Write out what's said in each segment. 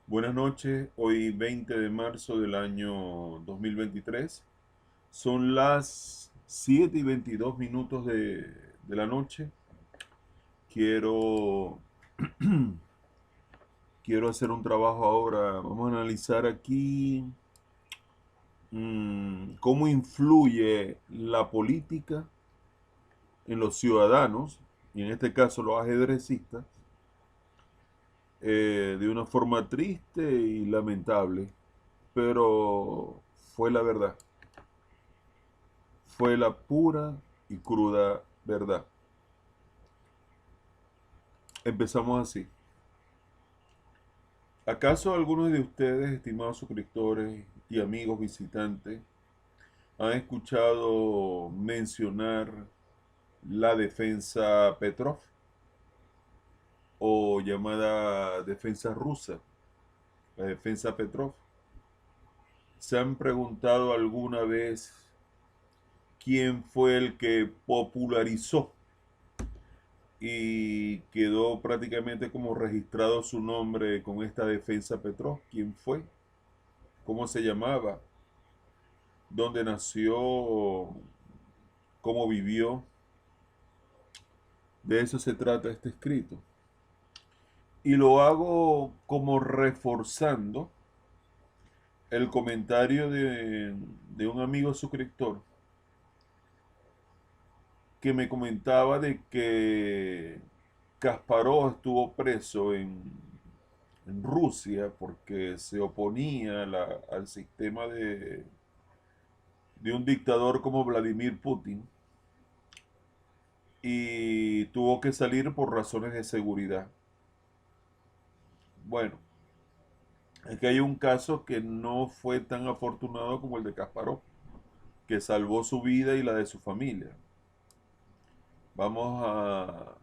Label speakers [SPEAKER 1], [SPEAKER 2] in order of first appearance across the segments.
[SPEAKER 1] Buenas noches, hoy 20 de marzo del año 2023. Son las 7:22 de la noche. Quiero, quiero hacer un trabajo ahora. Vamos a analizar aquí cómo influye la política en los ciudadanos, y en este caso los ajedrecistas, de una forma triste y lamentable, pero fue la verdad. Fue la pura y cruda verdad. Empezamos así. ¿Acaso algunos de ustedes, estimados suscriptores y amigos visitantes, han escuchado mencionar la defensa Petrov o llamada defensa rusa, la defensa Petrov? ¿Se han preguntado alguna vez quién fue el que popularizó y quedó prácticamente como registrado su nombre con esta defensa Petrov? ¿Quién fue? ¿Cómo se llamaba? ¿Dónde nació? ¿Cómo vivió? De eso se trata este escrito. Y lo hago como reforzando el comentario de un amigo suscriptor que me comentaba de que Kasparov estuvo preso en Rusia porque se oponía al sistema de un dictador como Vladimir Putin, y tuvo que salir por razones de seguridad. Bueno, es que hay un caso que no fue tan afortunado como el de Kasparov, que salvó su vida y la de su familia. Vamos a,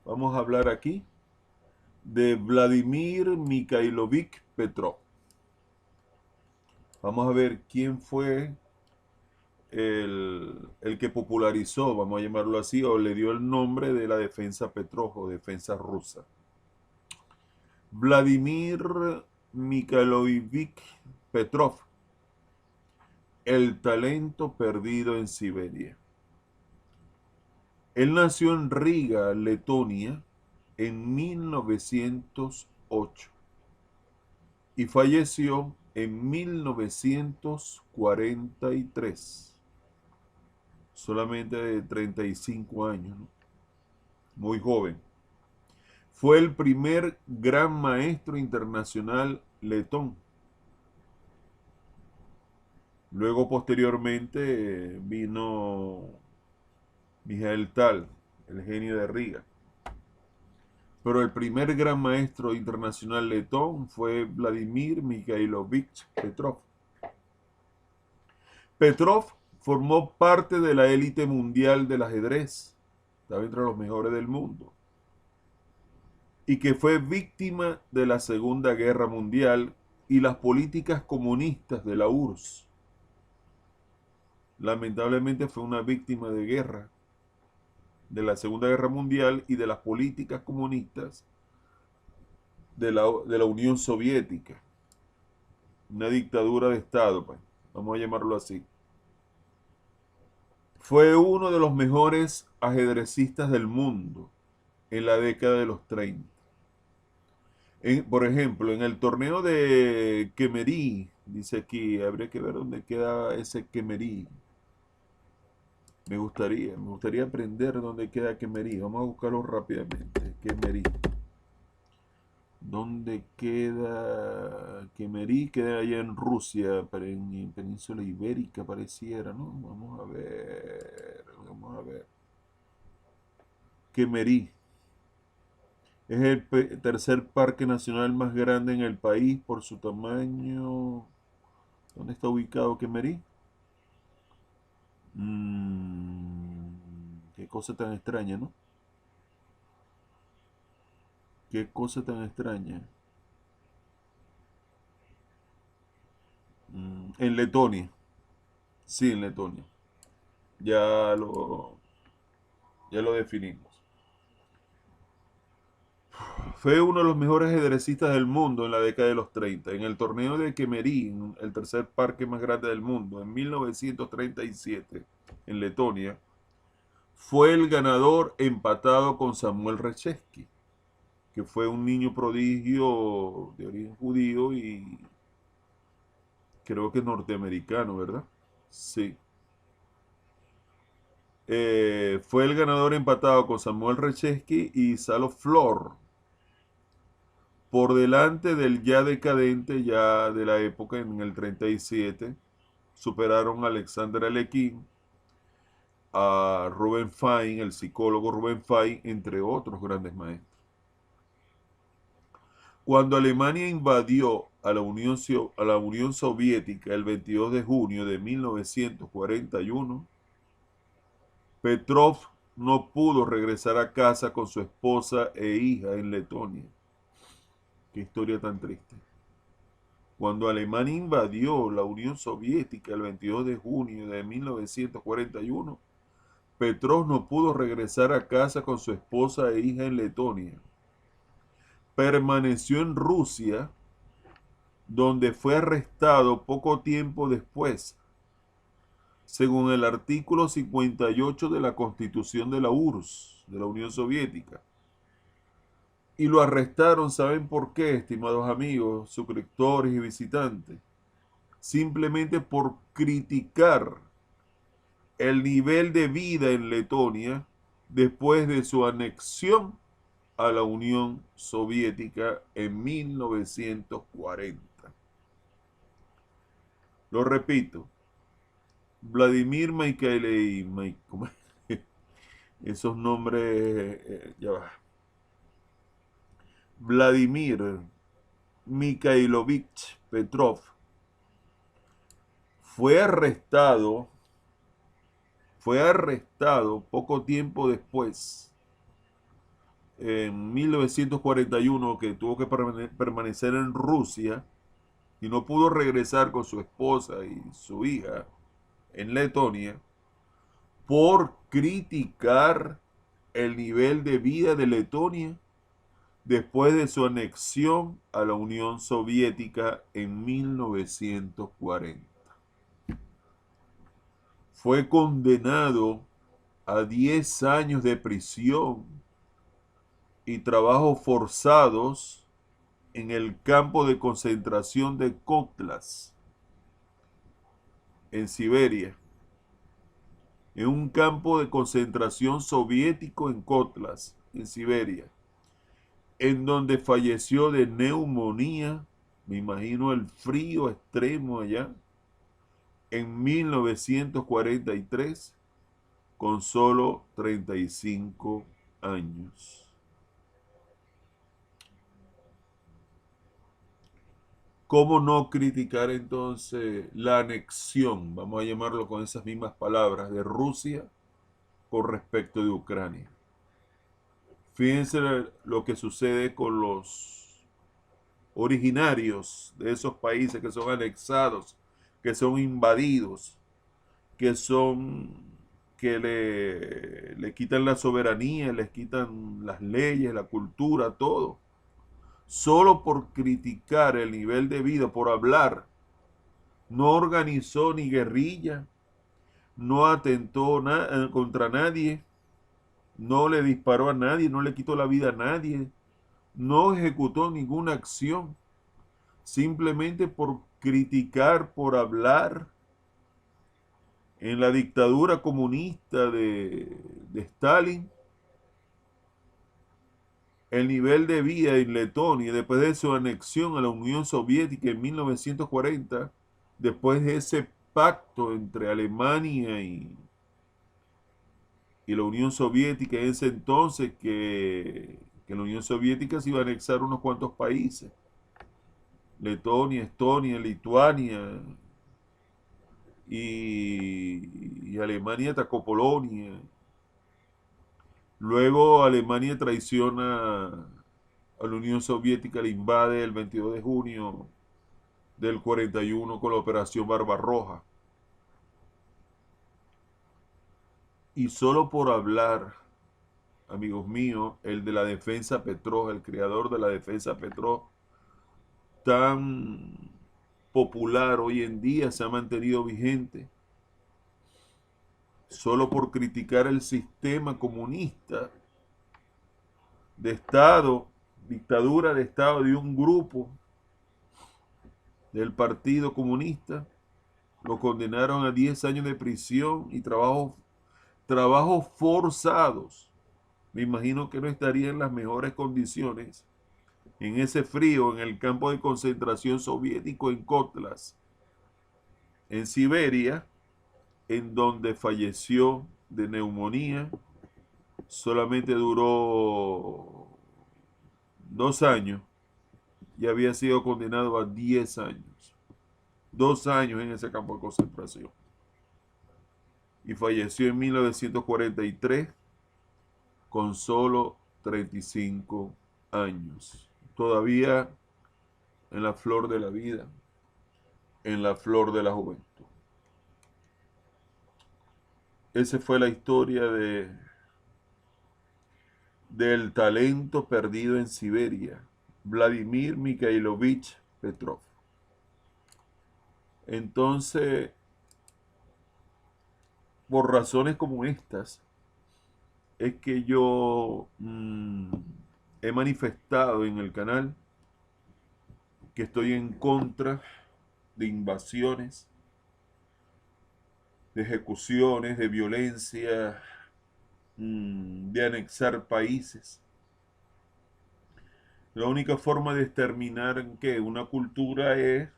[SPEAKER 1] vamos a hablar aquí de Vladimir Mikhailovich Petrov. Vamos a ver quién fue el que popularizó, vamos a llamarlo así, o le dio el nombre de la defensa Petrov o defensa rusa. Vladimir Mikhailovich Petrov, el talento perdido en Siberia. Él nació en Riga, Letonia, en 1908 y falleció en 1943, solamente de 35 años, ¿no? Muy joven. Fue el primer gran maestro internacional letón. Luego, posteriormente, vino Mijael Tal, el genio de Riga. Pero el primer gran maestro internacional letón fue Vladimir Mikhailovich Petrov. Petrov formó parte de la élite mundial del ajedrez, estaba entre los mejores del mundo, y que fue víctima de la Segunda Guerra Mundial y las políticas comunistas de la URSS. Lamentablemente fue una víctima de guerra, de la Segunda Guerra Mundial y de las políticas comunistas de la Unión Soviética. Una dictadura de Estado, pues, vamos a llamarlo así. Fue uno de los mejores ajedrecistas del mundo en la década de los 30. Por ejemplo, en el torneo de Kemerí, dice aquí, habría que ver dónde queda ese Kemerí. Me gustaría aprender dónde queda Kemerí. Vamos a buscarlo rápidamente. Kemerí. ¿Dónde queda Kemerí? Queda allá en Rusia, pero en Península Ibérica pareciera, ¿no? Vamos a ver, vamos a ver. Kemerí. Es el tercer parque nacional más grande en el país por su tamaño. ¿Dónde está ubicado Kemerí? Qué cosa tan extraña, ¿no? Qué cosa tan extraña. En Letonia. Sí, en Letonia. Ya lo, ya lo definimos. Fue uno de los mejores ajedrecistas del mundo en la década de los 30. En el torneo de Kemerín, el tercer parque más grande del mundo, en 1937, en Letonia, fue el ganador empatado con Samuel Reshevsky, que fue un niño prodigio de origen judío y creo que norteamericano, ¿verdad? Sí. Fue el ganador empatado con Samuel Reshevsky y Salo Flor, por delante del ya decadente, ya de la época, en el 37, superaron a Alexander Alekhine, a Ruben Fine, el psicólogo Ruben Fine, entre otros grandes maestros. Cuando Alemania invadió a la Unión Soviética el 22 de junio de 1941, Petrov no pudo regresar a casa con su esposa e hija en Letonia. Qué historia tan triste. Cuando Alemania invadió la Unión Soviética el 22 de junio de 1941, Petrov no pudo regresar a casa con su esposa e hija en Letonia. Permaneció en Rusia, donde fue arrestado poco tiempo después, según el artículo 58 de la Constitución de la URSS, de la Unión Soviética. Y lo arrestaron, ¿saben por qué, estimados amigos, suscriptores y visitantes? Simplemente por criticar el nivel de vida en Letonia después de su anexión a la Unión Soviética en 1940. Lo repito, Vladimir Mikhailevich, esos nombres, ya va. Vladimir Mikhailovich Petrov fue arrestado poco tiempo después, en 1941, que tuvo que permanecer en Rusia y no pudo regresar con su esposa y su hija en Letonia por criticar el nivel de vida de Letonia después de su anexión a la Unión Soviética en 1940. Fue condenado a 10 años de prisión y trabajos forzados en el campo de concentración de Kotlas, en Siberia. En un campo de concentración soviético en Kotlas, en Siberia, en donde falleció de neumonía, me imagino el frío extremo allá, en 1943, con solo 35 años. ¿Cómo no criticar entonces la anexión, vamos a llamarlo con esas mismas palabras, de Rusia con respecto de Ucrania? Fíjense lo que sucede con los originarios de esos países que son anexados, que son invadidos, que le quitan la soberanía, les quitan las leyes, la cultura, todo, solo por criticar el nivel de vida, por hablar. No organizó ni guerrilla, no atentó contra nadie, no le disparó a nadie, no le quitó la vida a nadie, no ejecutó ninguna acción, simplemente por criticar, por hablar. En la dictadura comunista de Stalin, el nivel de vida en Letonia, después de su anexión a la Unión Soviética en 1940, después de ese pacto entre Alemania y la Unión Soviética, en ese entonces que la Unión Soviética se iba a anexar unos cuantos países: Letonia, Estonia, Lituania, y Alemania atacó Polonia. Luego Alemania traiciona a la Unión Soviética, le invade el 22 de junio del 41 con la Operación Barbarroja. Y solo por hablar amigos míos, el de la defensa Petrov, el creador de la defensa Petrov, tan popular hoy en día, se ha mantenido vigente solo por criticar el sistema comunista de Estado, dictadura de Estado de un grupo del Partido Comunista. Lo condenaron a 10 años de prisión y trabajos forzados. Me imagino que no estaría en las mejores condiciones en ese frío en el campo de concentración soviético en Kotlas, en Siberia, en donde falleció de neumonía. Solamente duró 2 años y había sido condenado a 10 años. 2 años en ese campo de concentración. Y falleció en 1943 con solo 35 años. Todavía en la flor de la vida, en la flor de la juventud. Esa fue la historia del talento perdido en Siberia, Vladimir Mikhailovich Petrov. Entonces, por razones como estas, es que yo he manifestado en el canal que estoy en contra de invasiones, de ejecuciones, de violencia, de anexar países. La única forma de exterminar que una cultura es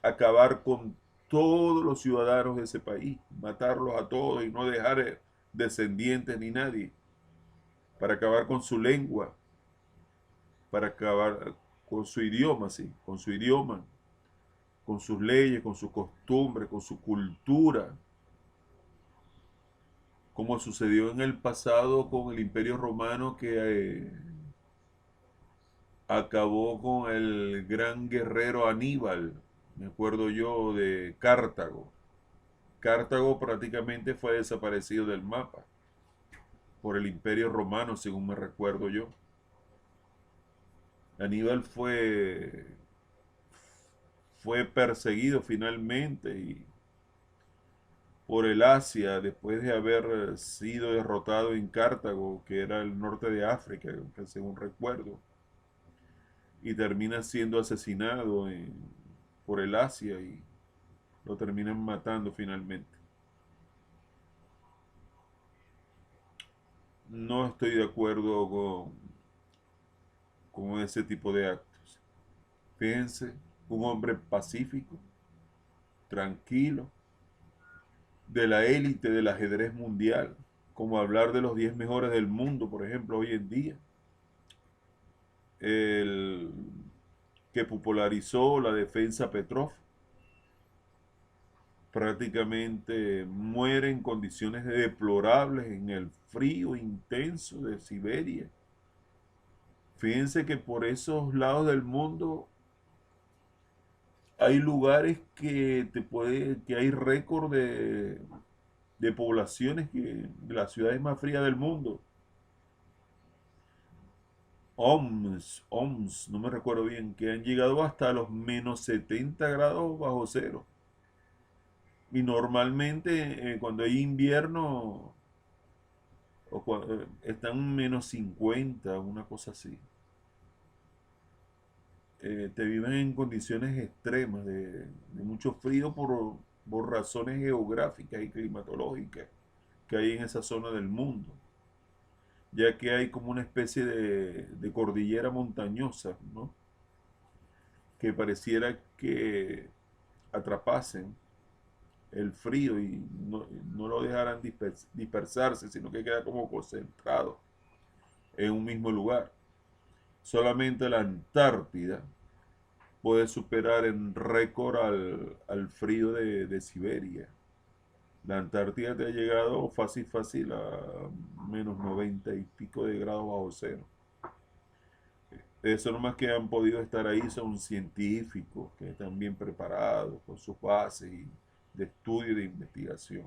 [SPEAKER 1] acabar con todos los ciudadanos de ese país, matarlos a todos y no dejar descendientes ni nadie, para acabar con su lengua, para acabar con su idioma, sí, con su idioma, con sus leyes, con sus costumbres, con su cultura, como sucedió en el pasado con el Imperio Romano que acabó con el gran guerrero Aníbal, me acuerdo yo de Cartago. Cartago prácticamente fue desaparecido del mapa por el Imperio Romano, según me recuerdo yo. Aníbal fue perseguido finalmente y por el Asia, después de haber sido derrotado en Cartago, que era el norte de África, que según recuerdo, y termina siendo asesinado por el Asia y lo terminan matando finalmente. No estoy de acuerdo con ese tipo de actos. Fíjense, un hombre pacífico, tranquilo, de la élite del ajedrez mundial, como hablar de los 10 mejores del mundo, por ejemplo, hoy en día, el que popularizó la defensa Petrov, prácticamente muere en condiciones deplorables en el frío intenso de Siberia. Fíjense que por esos lados del mundo hay lugares que hay récord de poblaciones de las ciudades más frías del mundo. OMS, no me recuerdo bien, que han llegado hasta los menos 70 grados bajo cero. Y normalmente cuando hay invierno están menos 50, una cosa así. Te viven en condiciones extremas de mucho frío por razones geográficas y climatológicas que hay en esa zona del mundo, ya que hay como una especie de cordillera montañosa, ¿no? Que pareciera que atrapasen el frío y no lo dejaran dispersarse, sino que queda como concentrado en un mismo lugar. Solamente la Antártida puede superar en récord al frío de Siberia. La Antártida te ha llegado fácil a menos 90 y pico de grados bajo cero. Eso nomás que han podido estar ahí son científicos que están bien preparados con sus bases de estudio y de investigación.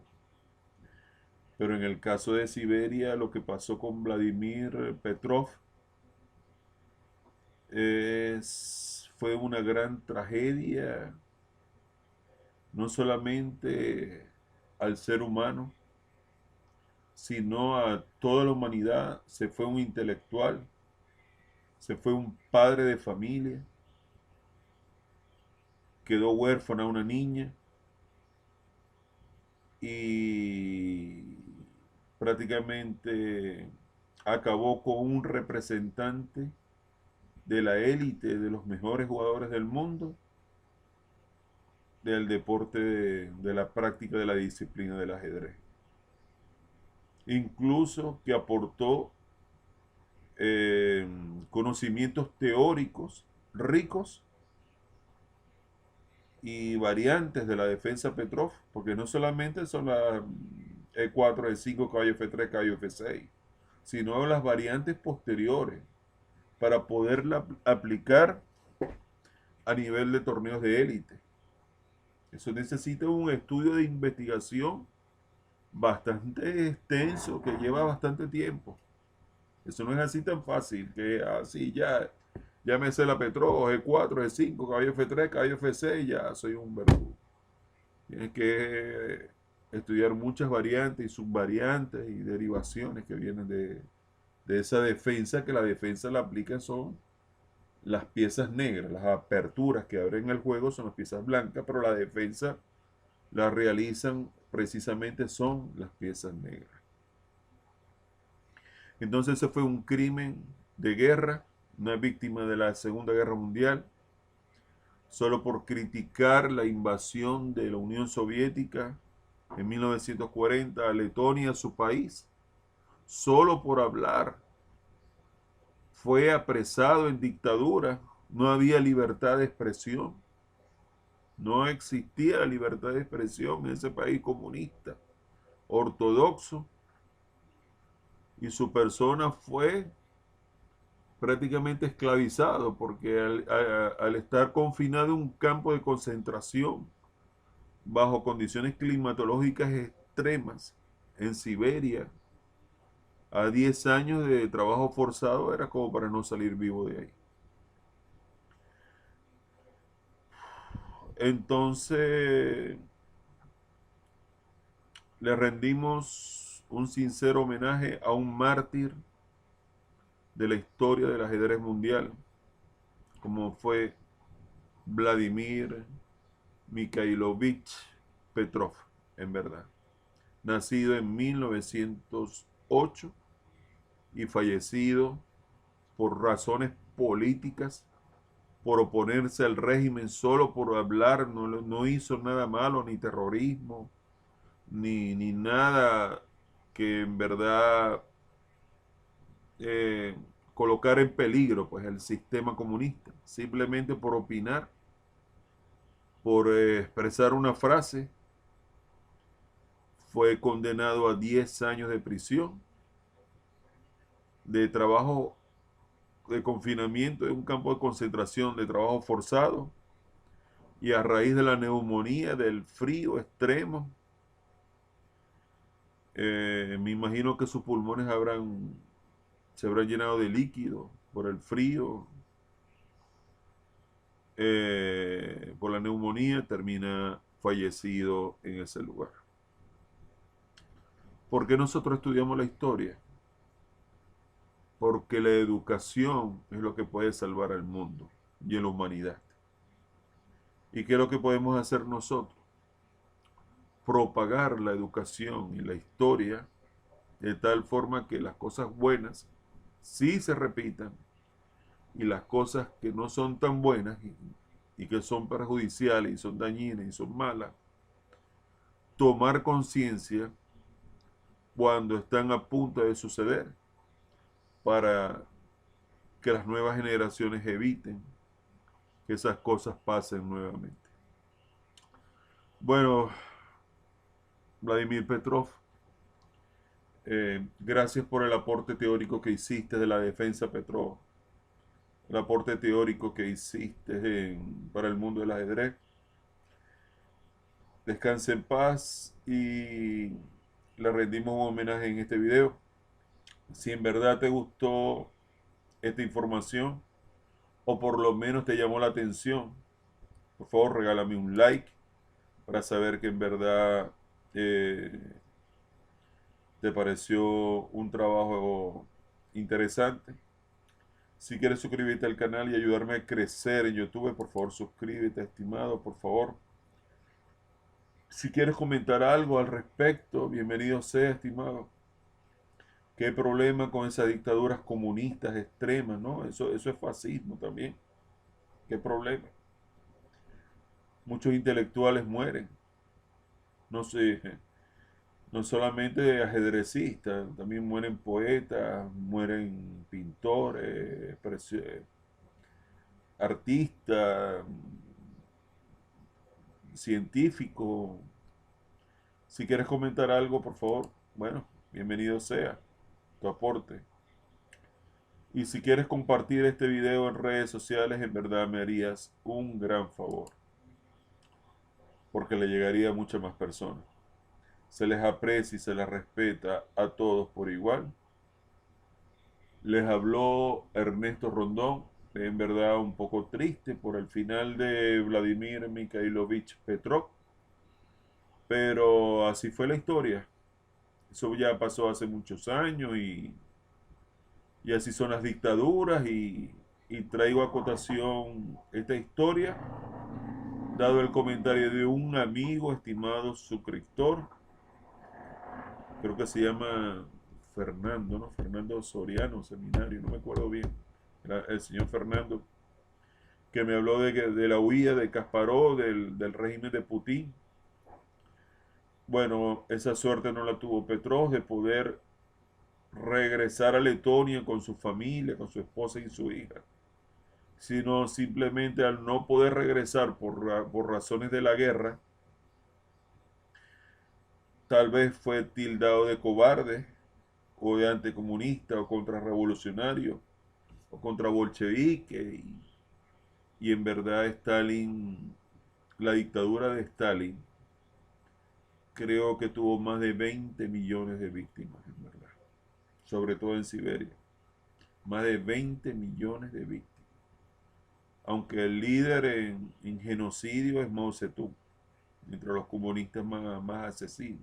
[SPEAKER 1] Pero en el caso de Siberia, lo que pasó con Vladimir Petrov fue una gran tragedia, no solamente al ser humano, sino a toda la humanidad. Se fue un intelectual, se fue un padre de familia, quedó huérfana una niña y prácticamente acabó con un representante de la élite, de los mejores jugadores del mundo, del deporte, de la práctica de la disciplina del ajedrez. Incluso que aportó conocimientos teóricos ricos y variantes de la defensa Petrov, porque no solamente son las E4, E5, caballo F3, caballo F6, sino las variantes posteriores para poderla aplicar a nivel de torneos de élite. Eso necesita un estudio de investigación bastante extenso que lleva bastante tiempo. Eso no es así tan fácil que así ya me sé la Petrov, G4, G5, caballo F3, caballo F6, ya soy un verdugo. Tienes que estudiar muchas variantes y subvariantes y derivaciones que vienen de esa defensa, que la defensa la aplican son las piezas negras, las aperturas que abren el juego son las piezas blancas, pero la defensa la realizan precisamente son las piezas negras. Entonces ese fue un crimen de guerra, una víctima de la Segunda Guerra Mundial, solo por criticar la invasión de la Unión Soviética en 1940 a Letonia, su país, solo por hablar. Fue apresado en dictadura, no había libertad de expresión, no existía la libertad de expresión en ese país comunista, ortodoxo, y su persona fue prácticamente esclavizado porque al estar confinado en un campo de concentración bajo condiciones climatológicas extremas en Siberia, a 10 años de trabajo forzado era como para no salir vivo de ahí. Entonces le rendimos un sincero homenaje a un mártir de la historia del ajedrez mundial, como fue Vladimir Mikhailovich Petrov, en verdad. Nacido en 1908 y fallecido por razones políticas, por oponerse al régimen, solo por hablar, no hizo nada malo, ni terrorismo, ni nada que en verdad eh, colocar en peligro pues el sistema comunista, simplemente por opinar, por expresar una frase, fue condenado a 10 años de prisión, de trabajo de confinamiento en un campo de concentración, de trabajo forzado, y a raíz de la neumonía, del frío extremo, me imagino que sus pulmones se habrán llenado de líquido por el frío, por la neumonía, termina fallecido en ese lugar. ¿Por qué nosotros estudiamos la historia? Porque la educación es lo que puede salvar al mundo y a la humanidad. ¿Y qué es lo que podemos hacer nosotros? Propagar la educación y la historia de tal forma que las cosas buenas sí se repitan y las cosas que no son tan buenas y que son perjudiciales y son dañinas y son malas, tomar conciencia cuando están a punto de suceder para que las nuevas generaciones eviten que esas cosas pasen nuevamente. Bueno, Vladimir Petrov, gracias por el aporte teórico que hiciste de la defensa Petrov, el aporte teórico que hiciste para el mundo del ajedrez. Descanse en paz y le rendimos un homenaje en este video. Si en verdad te gustó esta información o por lo menos te llamó la atención, por favor regálame un like para saber que en verdad te pareció un trabajo interesante. Si quieres suscribirte al canal y ayudarme a crecer en YouTube, por favor suscríbete, estimado, por favor. Si quieres comentar algo al respecto, bienvenido sea, estimado. ¿Qué problema con esas dictaduras comunistas extremas, no? Eso es fascismo también. ¿Qué problema? Muchos intelectuales mueren. No sé, no solamente ajedrecistas, también mueren poetas, mueren pintores, artistas, científicos. Si quieres comentar algo, por favor, bueno, bienvenido sea tu aporte. Y si quieres compartir este video en redes sociales, en verdad me harías un gran favor, porque le llegaría a muchas más personas. Se les aprecia y se les respeta a todos por igual. Les habló Ernesto Rondón, en verdad un poco triste por el final de Vladimir Mikhailovich Petrov, pero así fue la historia. Eso ya pasó hace muchos años y así son las dictaduras y traigo a cotación esta historia, dado el comentario de un amigo, estimado suscriptor, creo que se llama Fernando, ¿no? Fernando Soriano, Seminario, no me acuerdo bien. Era el señor Fernando, que me habló de la huida de Kasparov, del régimen de Putin. Bueno, esa suerte no la tuvo Petrov de poder regresar a Letonia con su familia, con su esposa y su hija, sino simplemente al no poder regresar por razones de la guerra, tal vez fue tildado de cobarde o de anticomunista o contrarrevolucionario o contra bolchevique y en verdad Stalin, la dictadura de Stalin, creo que tuvo más de 20 millones de víctimas, en verdad, sobre todo en Siberia, más de 20 millones de víctimas, aunque el líder en genocidio es Mao Zedong, entre los comunistas más asesinos.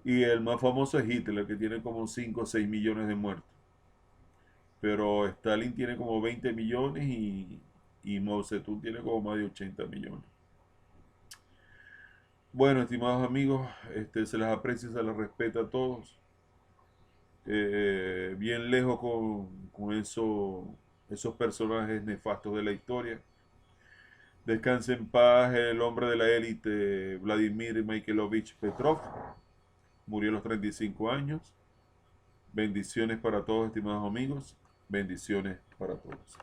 [SPEAKER 1] Y el más famoso es Hitler, que tiene como 5 o 6 millones de muertos. Pero Stalin tiene como 20 millones y Mao Zedong tiene como más de 80 millones. Bueno, estimados amigos, se les aprecia y se les respeta a todos. Bien lejos con esos personajes nefastos de la historia. Descanse en paz el hombre de la élite, Vladimir Mikhailovich Petrov. Murió a los 35 años. Bendiciones para todos, estimados amigos. Bendiciones para todos.